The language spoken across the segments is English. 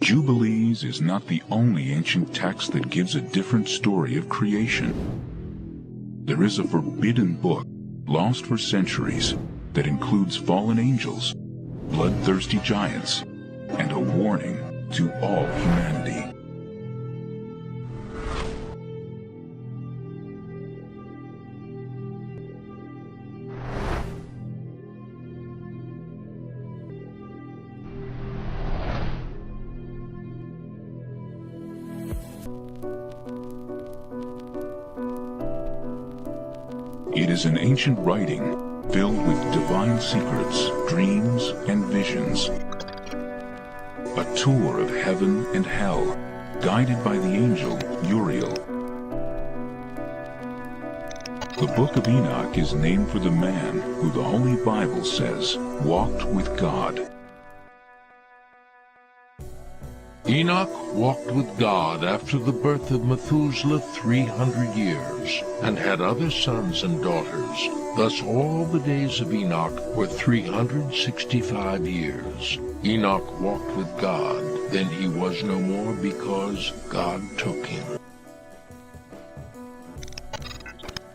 Jubilees is not the only ancient text that gives a different story of creation. There is a forbidden book, lost for centuries, that includes fallen angels, bloodthirsty giants, and a warning to all humanity. It is an ancient writing filled with divine secrets, dreams, and visions. A tour of heaven and hell, guided by the angel Uriel. The Book of Enoch is named for the man who the Holy Bible says walked with God. Enoch walked with God after the birth of Methuselah 300 years, and had other sons and daughters. Thus all the days of Enoch were 365 years. Enoch walked with God, then he was no more because God took him.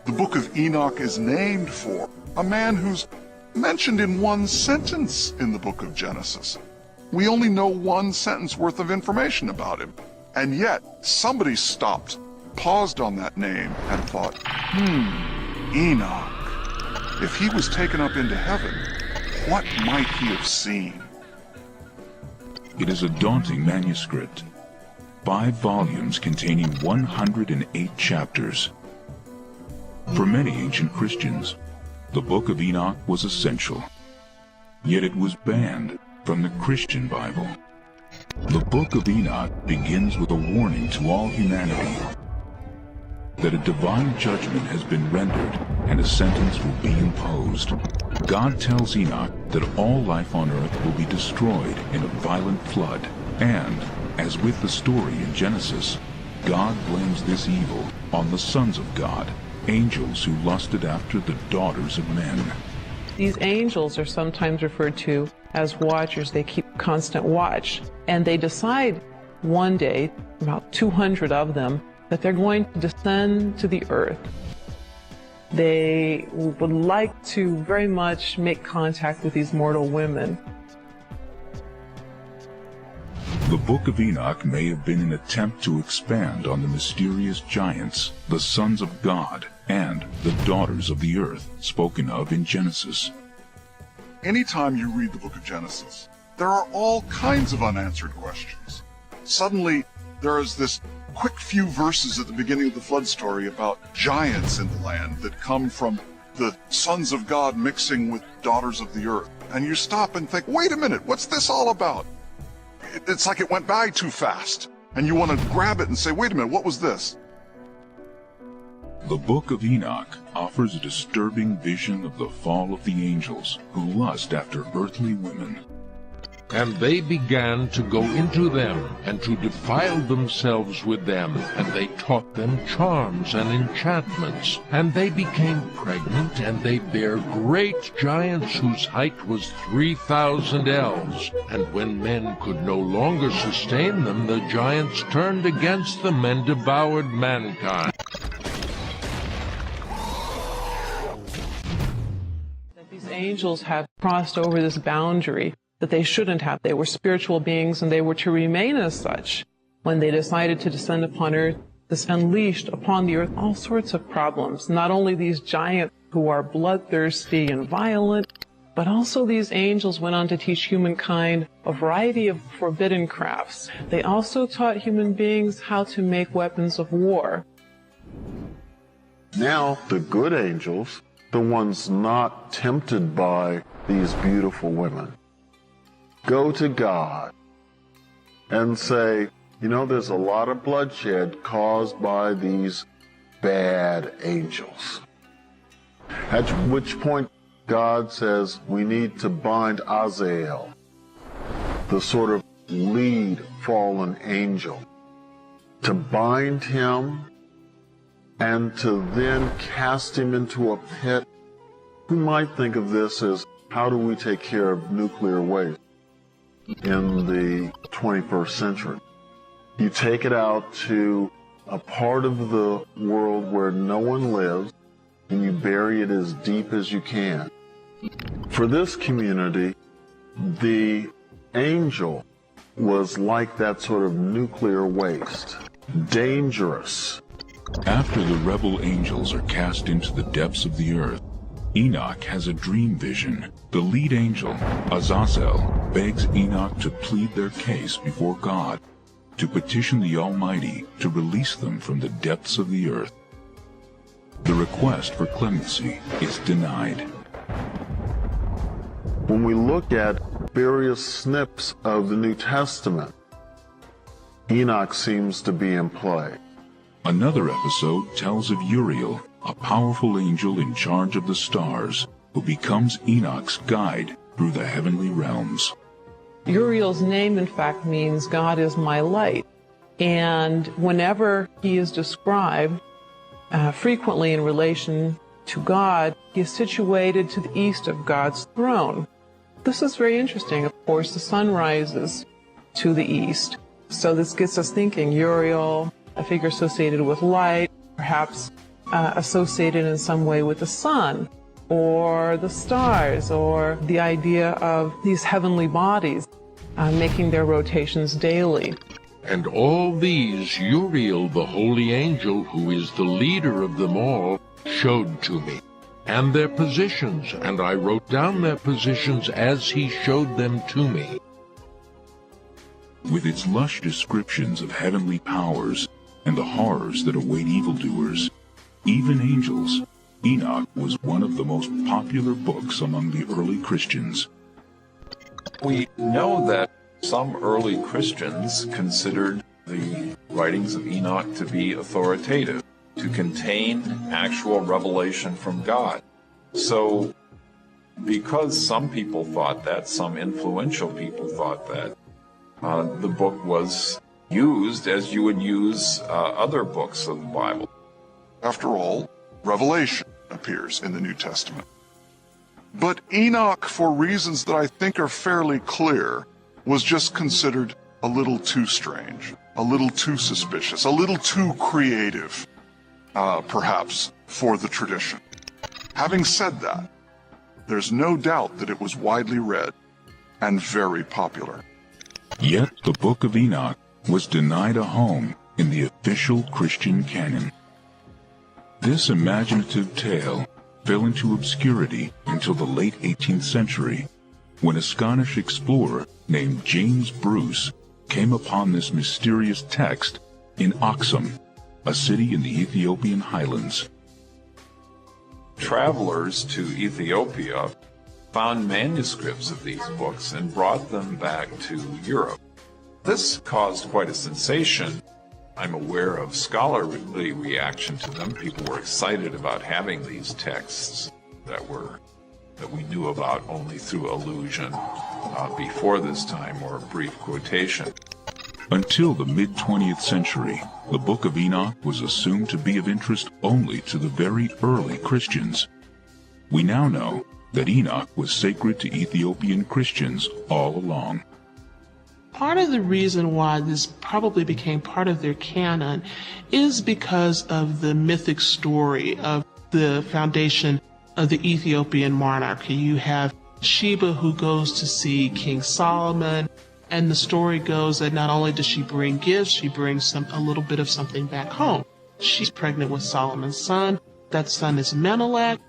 The book of Enoch is named for a man who's mentioned in one sentence in the book of Genesis. We only know one sentence worth of information about him. And yet, somebody stopped, paused on that name, and thought, Enoch. If he was taken up into heaven, what might he have seen? It is a daunting manuscript. 5 volumes containing 108 chapters. For many ancient Christians, the Book of Enoch was essential. Yet it was banned from the Christian Bible. The Book of Enoch begins with a warning to all humanity that a divine judgment has been rendered and a sentence will be imposed. God tells Enoch that all life on earth will be destroyed in a violent flood, and, as with the story in Genesis, God blames this evil on the sons of God, angels who lusted after the daughters of men. These angels are sometimes referred to as watchers. They keep constant watch. And they decide one day, about 200 of them, that they're going to descend to the earth. They would like to very much make contact with these mortal women. The Book of Enoch may have been an attempt to expand on the mysterious giants, the sons of God, and the daughters of the earth spoken of in Genesis. Anytime you read the book of Genesis, there are all kinds of unanswered questions. Suddenly, there is this quick few verses at the beginning of the flood story about giants in the land that come from the sons of God mixing with daughters of the earth. And you stop and think, wait a minute, what's this all about? It's like it went by too fast. And you want to grab it and say, wait a minute, what was this? The Book of Enoch offers a disturbing vision of the fall of the angels who lust after earthly women. And they began to go into them, and to defile themselves with them, and they taught them charms and enchantments. And they became pregnant, and they bare great giants whose height was 3,000 ells. And when men could no longer sustain them, the giants turned against them and devoured mankind. These angels have crossed over this boundary that they shouldn't have. They were spiritual beings, and they were to remain as such. When they decided to descend upon earth, this unleashed upon the earth all sorts of problems. Not only these giants who are bloodthirsty and violent, but also these angels went on to teach humankind a variety of forbidden crafts. They also taught human beings how to make weapons of war. Now, the good angels, the ones not tempted by these beautiful women, go to God and say, you know, there's a lot of bloodshed caused by these bad angels. At which point God says we need to bind Azazel, the sort of lead fallen angel, to bind him and to then cast him into a pit. We might think of this as, how do we take care of nuclear waste? in the 21st century. You take it out to a part of the world where no one lives, and you bury it as deep as you can. For this community, the angel was like that sort of nuclear waste, dangerous. After the rebel angels are cast into the depths of the earth, Enoch has a dream vision. The lead angel, Azazel, begs Enoch to plead their case before God, to petition the Almighty to release them from the depths of the earth. The request for clemency is denied. When we look at various snips of the New Testament, Enoch seems to be in play. Another episode tells of Uriel, a powerful angel in charge of the stars, who becomes Enoch's guide through the heavenly realms. Uriel's name, in fact, means God is my light. And whenever he is described, frequently in relation to God, he is situated to the east of God's throne. This is very interesting. Of course, the sun rises to the east. So this gets us thinking, Uriel, a figure associated with light, perhaps associated in some way with the sun, or the stars, or the idea of these heavenly bodies making their rotations daily. And all these Uriel, the holy angel, who is the leader of them all, showed to me, and their positions, and I wrote down their positions as he showed them to me. With its lush descriptions of heavenly powers and the horrors that await evildoers, even angels, Enoch was one of the most popular books among the early Christians. We know that some early Christians considered the writings of Enoch to be authoritative, to contain actual revelation from God. So, because some people thought that, some influential people thought that, the book was used as you would use other books of the Bible. After all, Revelation appears in the New Testament. But Enoch, for reasons that I think are fairly clear, was just considered a little too strange, a little too suspicious, a little too creative, perhaps, for the tradition. Having said that, there's no doubt that it was widely read and very popular. Yet the Book of Enoch was denied a home in the official Christian canon. This imaginative tale fell into obscurity until the late 18th century, when a Scottish explorer named James Bruce came upon this mysterious text in Aksum, a city in the Ethiopian highlands. Travelers to Ethiopia found manuscripts of these books and brought them back to Europe. This caused quite a sensation. I'm aware of scholarly reaction to them. People were excited about having these texts that we knew about only through allusion before this time, or brief quotation. Until the mid-20th century, the Book of Enoch was assumed to be of interest only to the very early Christians. We now know that Enoch was sacred to Ethiopian Christians all along. Part of the reason why this probably became part of their canon is because of the mythic story of the foundation of the Ethiopian monarchy. You have Sheba, who goes to see King Solomon, and the story goes that not only does she bring gifts, she brings a little bit of something back home. She's pregnant with Solomon's son. That son is Menelik.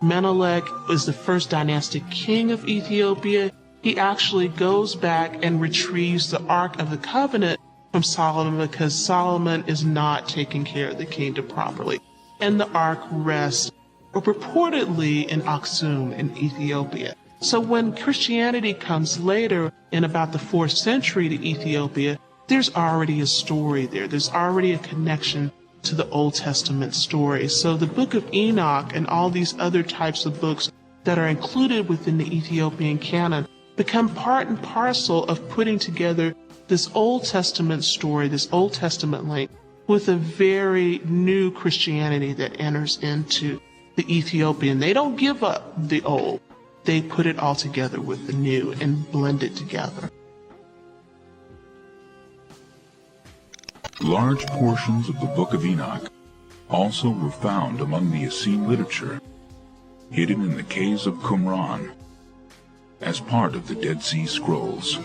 Menelik is the first dynastic king of Ethiopia. He actually goes back and retrieves the Ark of the Covenant from Solomon because Solomon is not taking care of the kingdom properly. And the Ark rests reportedly in Aksum in Ethiopia. So when Christianity comes later in about the 4th century to Ethiopia, there's already a story there. There's already a connection to the Old Testament story. So the Book of Enoch and all these other types of books that are included within the Ethiopian canon become part and parcel of putting together this Old Testament story, this Old Testament link, with a very new Christianity that enters into the Ethiopian. They don't give up the old. They put it all together with the new and blend it together. Large portions of the Book of Enoch also were found among the Essene literature, hidden in the caves of Qumran, as part of the Dead Sea Scrolls.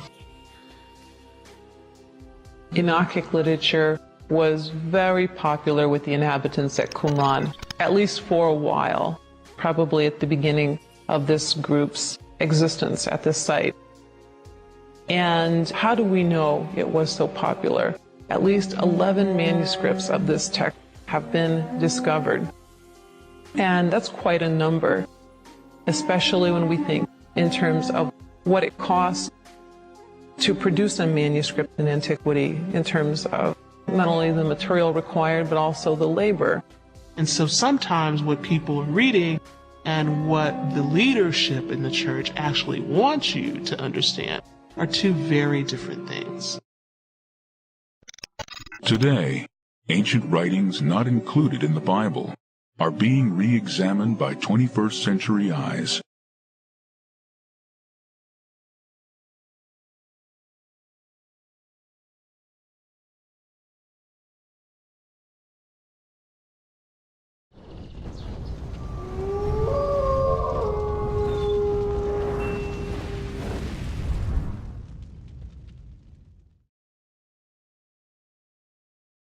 Enochic literature was very popular with the inhabitants at Qumran, at least for a while, probably at the beginning of this group's existence at this site. And how do we know it was so popular? At least 11 manuscripts of this text have been discovered. And that's quite a number, especially when we think in terms of what it costs to produce a manuscript in antiquity, in terms of not only the material required, but also the labor. And so sometimes what people are reading and what the leadership in the church actually wants you to understand are two very different things. Today, ancient writings not included in the Bible are being re-examined by 21st century eyes